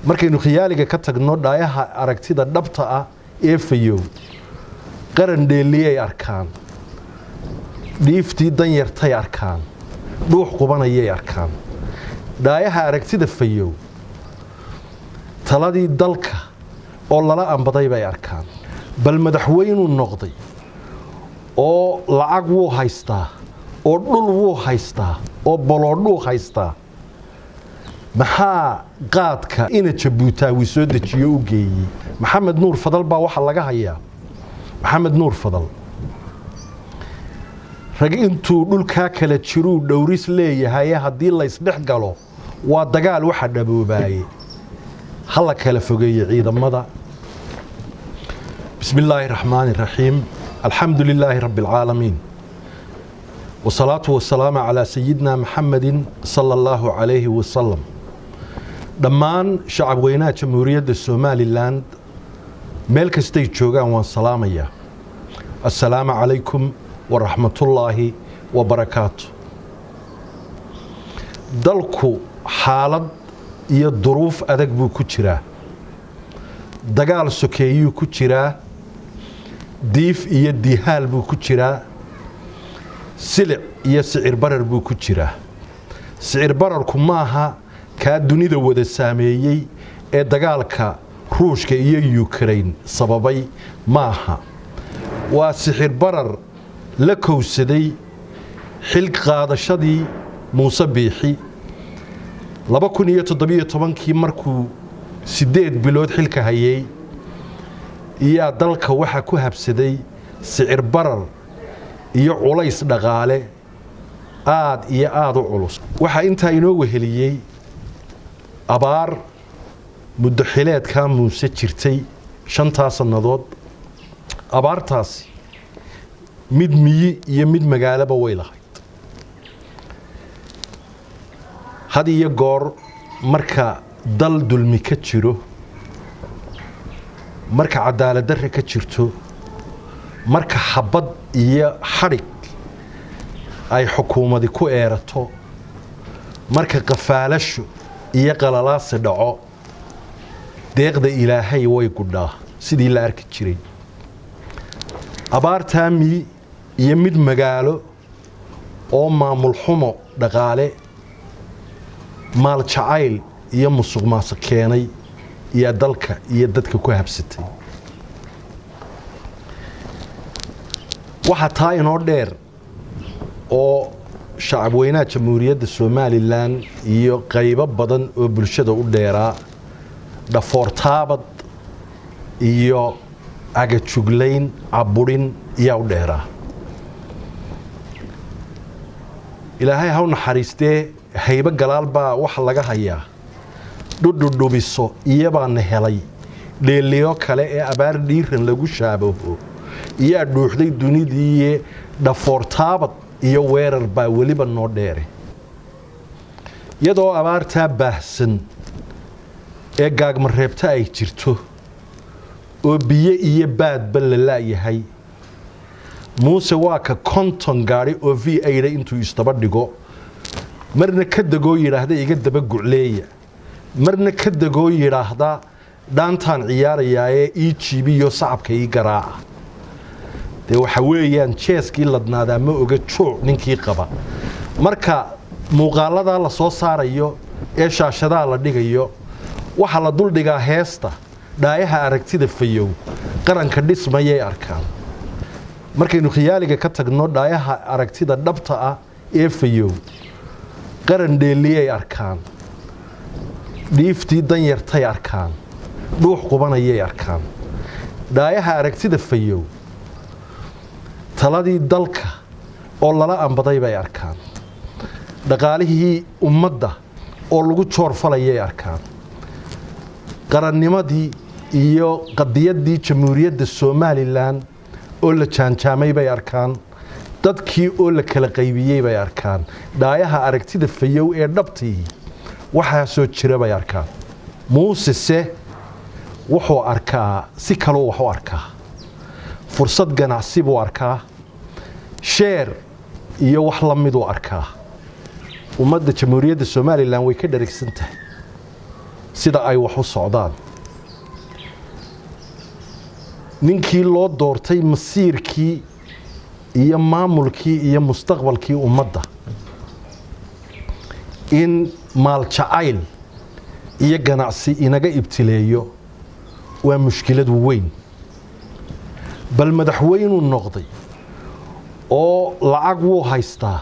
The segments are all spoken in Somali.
markaynu khiyaaliga ka tagno dhaayaha aragtida dhabta ah ee fayow qaran dheeliyay arkaan dhiiftii danyartay arkaan dhuux qubanayay arkaan dhaayaha aragtida fayow taladii dalka oo lala ambaday bay arkaan bal madaxweynuu noqday oo lacag wuu haystaa oo dhul wuu haystaa oo baloodhuu haystaa maxaa qaadka ina Jabuuti soo dejiyo u geeyay maxamed nuur fadal baa waxa laga hayaa maxamed nuur fadal rag intuu dhulka kala jiruu dhowris leeyahay hadii la isdhex galo waa dagaal waxa dhaboobaayay hala kala fogeeyay ciidamada bismillaahir rahmaanir rahiim alxamdulillaahi rabbil caalamiin والصلاة والسلام على سيدنا محمد صلى الله عليه وسلم دمان شعب وينات جمهورية الصومالي لاند ملك ستيت جوغان وان سلامية السلام عليكم ورحمة الله وبركاته دلكو حالد iyo duruuf adag buu ku jiraa dagaal sokeeyo ku jiraa diif iyo dihaal buu ku jiraa silic iyo sicir barar buu ku jiraa sicir bararku maaha ka dunida wada saameeyay ee dagaalka Ruushka iyo Ukraine sababay maaha waa sicir barar la kowsaday xil qaadashadii Muuse Biixi 2017 markuu 8 bilood xilka hayay iyo dalka waxa ku habsaday sicir barar iyo culays dhaqaale aad iyo aad u culus waxa inta inoo weheliyay abaar muddo xileedka Muuse jirtay 5 sanadood abaartaas mid miyi iyo mid magaalaba way lahayd hadiyo goor marka dal dulmi ka jiro marka cadaalad darro ka jirto marka xabad iyo xarig ay xukuumaddu ku eerato marka qafaalasho iyo qalalaas dhaco deeqda Ilaahay way gudhaa sidii la arki jiray abaartaami iyo mid magaalo oo maamul xumo dhaqaale maal jacayl iyo musuqmaasuq keenay iyo dalka iyo dadka ku habsatay waxa taa inoo dheer oo shacab weynaha jamhuuriyadda Soomaaliland iyo qaybo badan oo bulshada u dheeraa dhafoortaabad iyo agajuglayn aburin iyo u dheeraa Ilaahay ha u naxariistee hayba galaal baa waxa laga hayaa dhudhubiso iyabaan helay dheeliyo kale ee abaar dhiiran lagu shaabaho iyo dhuuxday dunidii dhafoortaabad iyo weerar baa waliba noo dheere iyadoo abaarta baahsan ee gaagmareebta ay jirto oo biyo iyo baadba la laayahay Muuse waa ka konton gaari oo V8 intuu istaba dhigo marna ka dagoo yiraahda iga daba gucleeya marna ka dagoo yiraahda dhaantaan ciyaarayaaye EGB iyo sacabka ii garaaca de waxa weeyaan jeeskii ladnaada ma oga jooc ninkii qaba marka muuqaalada la soo saarayo ee shaashada la dhigayo waxa la dul dhigaa heesta dhaayaha aragtida fayow qaranka dhismayay arkaan markaynu khiyaaliga ka tagno dhaayaha aragtida dhabta ah ee fayow qaran dheeliyay arkaan dhiiftii danyartay arkaan dhuux qubanayay arkaan dhaayaha aragtida fayow taladii dalka oo lala ambaday bay arkaan dhaqaalihii ummadda oo lagu joorfalayay arkaan qarannimadii iyo qadiyadii jamhuuriyadda Soomaaliland oo la jaanjaamay bay arkaan dadkii oo la kala qaybiyay bay arkaan dhaayaha aragtida fayow ee dhabtii waxa soo jira bay arkaan Muuse wuxuu arkaa si kale wuxuu arkaa fursad ganacsi buu arkaa share iyo wax la mid u arkaa ummadda jamhuuriyadda Soomaaliland way ka dharagsan tahay sida ay wax u socdaan ninkii loo doortay masiirkii iyo maamulkii iyo mustaqbalkii ummadda in maal jacayl iyo ganacsi inaga ibtileeyo waa mushkilad weyn bal madaxweynu noqday oo lacag wuu haystaa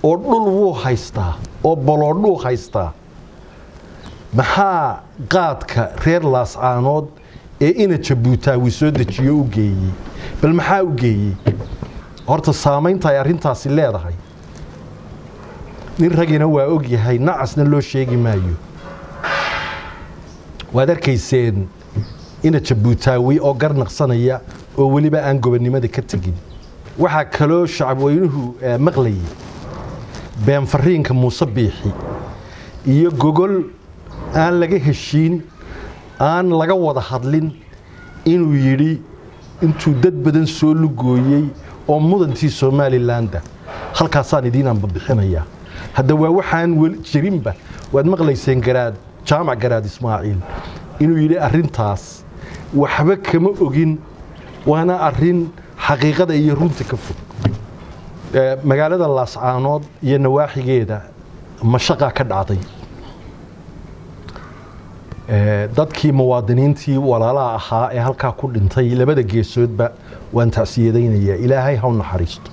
oo dhul wuu haystaa oo boloodhuu haystaa maxaa qaadka reer laascaanood ee ina Jabuuti soo dejiyo u geeyay bal maxaa u geeyay horta saameynta ay arintaasi leedahay nin ragina waa og yahay nacasna loo sheegi maayo waad arkayseen ina Jabuuti oo garnaqsanaya oo waliba aan gobonimada ka tagin waxa kaloo shacabweynuhu maqlay been fariinka Muuse Biixi iyo gogol aan laga heshiin aan laga wada hadlin inuu yiri intuu dad badan soo lugooyay oo mudantii Somaliland halkaasaan idiin bixinaya hadda waa waxaan jirinba waad maqlayseen jaamac garaad Ismaaciil inuu yiri arintaas waxba kama ogin waana arin xaqiiqada iyo runta ka fog magaalada Laascaanood iyo nawaaxigeeda mashaqa ka dhacday dadkii muwaadiniintii walaalaha ahaa ee halka ku dhintay labada geesoodba waan tacsiyadaynaya ilaahay ha u naxariisto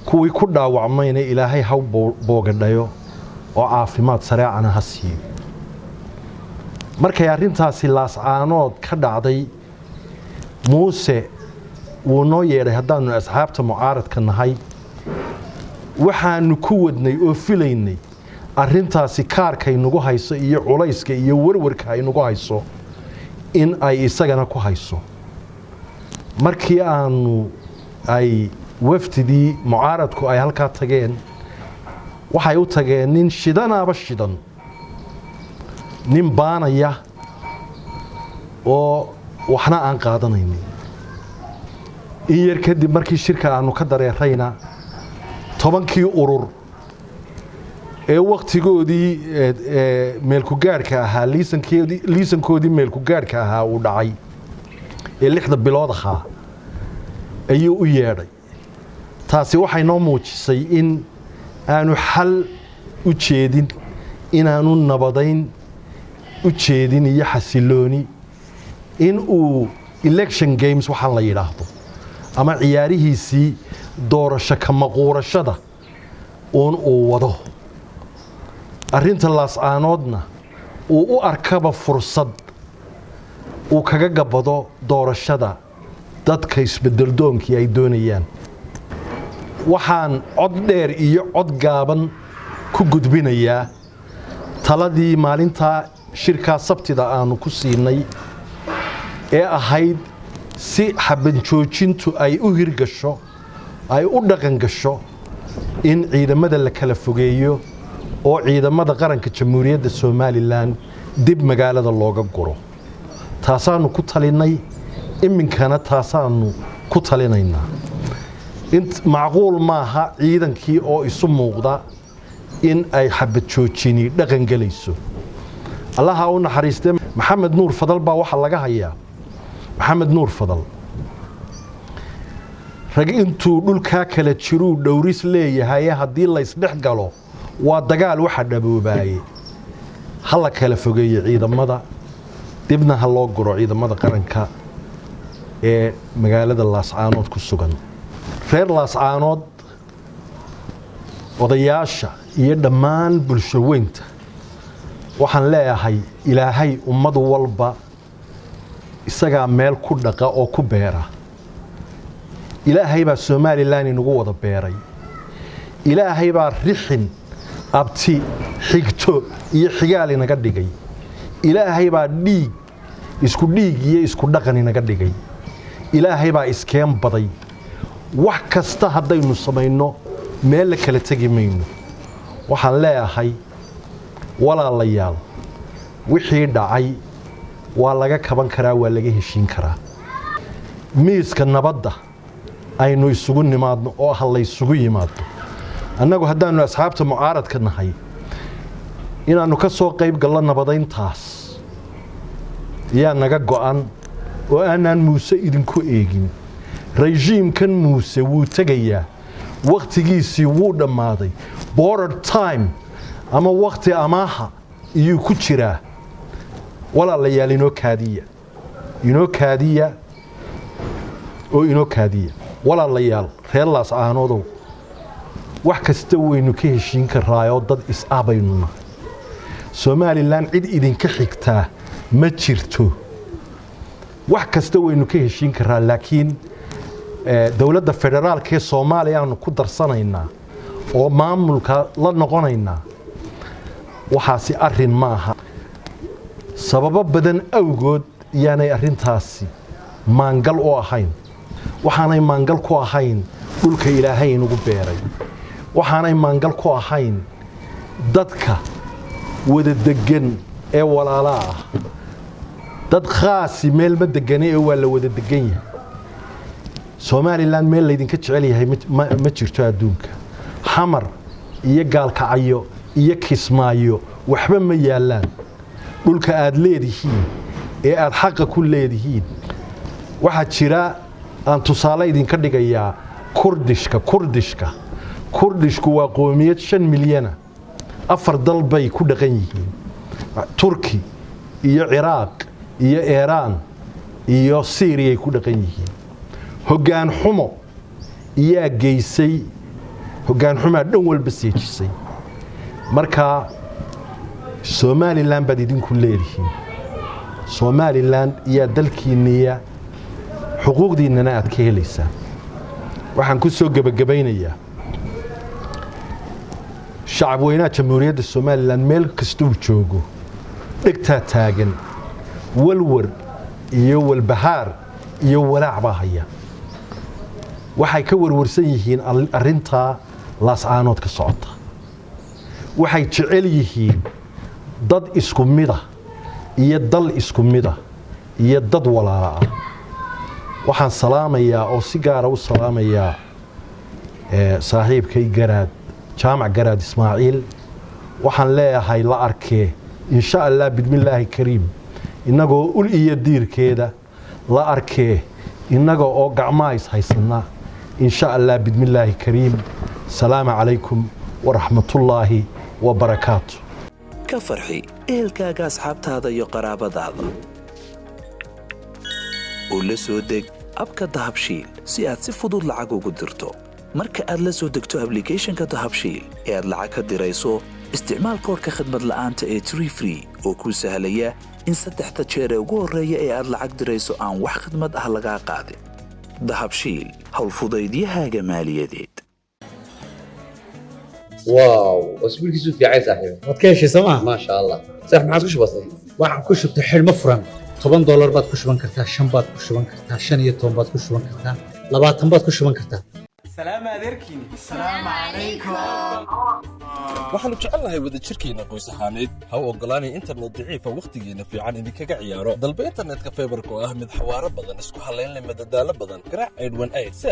kuwii ku dhaawacmayna ilaahay ha boogadhayo oo caafimaad sareecana ha siiyo markay arintaasi Laascaanood ka dhacday Muuse wuu noo yeeray haddaanu asxaabta mucaaradka nahay waxaanu ku wadnay oo filaynay arintaasi kaarkay nagu hayso iyo culayska iyo warwarka ay nagu hayso in ay isagana ku hayso markii ay wafdidii mucaaradku ay halka tageen waxay u tageen nin shidanaaba shidan nin baanaya oo waxna aan qaadanaynin iyar kadib markii shirka aanu ka dareerayna 10kii urur ee waqtigoodii meel ku gaarka ahaa liisankoodii meel ku gaarka ahaa uu dhacay ee 6 bilood ahaa ayuu u yeedhay taasi waxay noo muujisay in aanu xal u jeedin inaanu nabadayn u jeedin iyo xasilooni in uu election games waxaan la yiraahdo ama ciyaarihiisii doorasho ka maquurashada uu wado arinta Laascaanoodna uu u arkaba fursad uu kaga gabado doorashada dadka isbedel doonkii ay doonayaan waxaan cod dheer iyo cod gaaban ku gudbinayaa taladii maalinta shirka sabtida aanu ku siinay ee ahayd si xaban joojintu ay u hirgasho ay u dhaqan gasho in ciidamada la kala fogeeyo oo ciidamada qaranka Jamhuuriyadda Somaliland dib magaalada looga guro taasaanu ku talinay iminkana taasaanu ku talinaynaa int macquul maaha ciidankii oo isu muuqda in ay xabad joojini dhaqan galayso allaha u naxariistay maxamed nuur fadal baa waxa laga hayaa maxamed nuur fadal rag intuu dhulka kala jiruu dhowris leeyahay hadii la isdhex galo waa dagaal waxa dhaboobaayay hala kala fogeeyo ciidamada dibna ha loo guro ciidamada qaranka ee magaalada Laascaanood ku sugan reer Laascaanood odayaasha iyo dhammaan bulsho weynta waxaan leeyahay ilaahay ummad walba isaga meel ku dhaqa oo ku beera ilaahay baa Somaliland inagu wada beeray ilaahay baa rixin abti xigto iyo xigaal inaga dhigay ilaahay baa dhiig iyo isku dhaqan inaga dhigay ilaahay baa iskeen baday wax kasta hadaynu sameeyno meel la kala tagi mayno waxaan leeyahay walaalayaal wixii dhacay waa laga kaban karaa waa laga heshiin karaa miiska nabadda aynu isugu nimaadno oo hal la isugu yimaado annagu haddaanu asxaabta mucaaradka nahay inaanu ka soo qayb galno nabadayntaas yaa naga go'an oo aanan muuse idinku eegin rejiimkan muuse wuu tagayaa waqtigiisii wuu dhammaaday border time ama waqti amaaha iyuu ku jiraa walaalayaal inoo kaadiya walaalayaal reer laas aanoodow wax kasta waynu ka heshiin karaayo dad is-aabaynu nahay Somaliland cid idinka xigtaa ma jirto wax kasta waynu ka heshiin karaa laakiin dawladda federaalka ee Soomaaliya aanu ku darsanaynaa oo maamulka la noqonaynaa waxaasi arrin ma aha sababo badan awgood yaanay arrintaasi maangal u ahayn waxaanay maangal ku ahayn dhulka Ilaahay inagu beeray waxaanay maangal ku ahayn dadka wada degan ee walaala ah dad khaasi meel ma degan ee waa la wada degan yahay Somaliland meel la idinka jecel yahay ma jirto adduunka xamar iyo gaalkacyo iyo kismaayo waxba ma yaalaan dhulka aad leedihiin ee aad xaq ku leedihiin waxa jira aan tusaale idinka dhigayaa kurdishku waa qoomiyad 5 milyan afar dal bay ku dhaqan yihiin Turki iyo Iraq iyo Iran iyo Syria ku dhaqan yihiin hoggaan xumo iyo geysay hoggaan xumo dhan walba seejisay marka Somaliland bad idinku leedihiin Somaliland iyo dalkiiniya xuquuqdiinana aad ka helaysaan waxaan ku soo gabagabeynayaa shacab weynaha jamhuuriyadda Somaliland meel kasta uu joogo dhigta taagan walwar iyo walbahaar iyo walaac baa haya waxay ka warwarsan yihiin arinta laas aanood ka socota waxay jecel yihiin dad isku mid ah iyo dal isku mid ah iyo dad walaala ah waxaan salaamayaa oo si gaar ah u salaamayaa saaxiibkay garaad jaamac garaad Ismaaciil waxaan leeyahay la arkee insha Allah bismillaahi kariim inagoo ul iyo diirkeeda la arkee inagoo oo gacmays haysana insha Allah bismillaahi kariim salaamu calaykum wa rahmatullaahi wa barakaatuh ka farxi ehelkaaga asxaabtaada iyo qaraabadaada oo la soo deg abka dahabshiil si aad si fudud lacag ugu dirto marka aad la soo degto applicationka dahabshiil ee aad lacag ka dirayso isticmaal koodka khidmad la'aanta ee Tree Free oo kuu sahlaya in 3 jeer ugu horeeya ee aad lacag dirayso aan wax khidmad ah laga qaadin dahabshiil hawl fudaydiyahaaga maaliyadeed واو اسبوع كيسو في عايز صاحبي wadkeeshi sama ما شاء الله صح ما عادش بسيط waxaan ku shubtay xilmo furan $10 baad ku shuban kartaa 5 baad ku shuban kartaa 15 baad ku shuban kartaa 20 baad ku shuban kartaa سلام عليكم السلام عليكم waxaanu jecelnahay wada jirkeena qoys ahaaneed ha u ogolaanay internet daciifa waqtigeena fiican idinkaga ciyaaro dalba internetka fiberka oo ah mid xawaaro badan isku halayn leh madadaalo badan garaac 818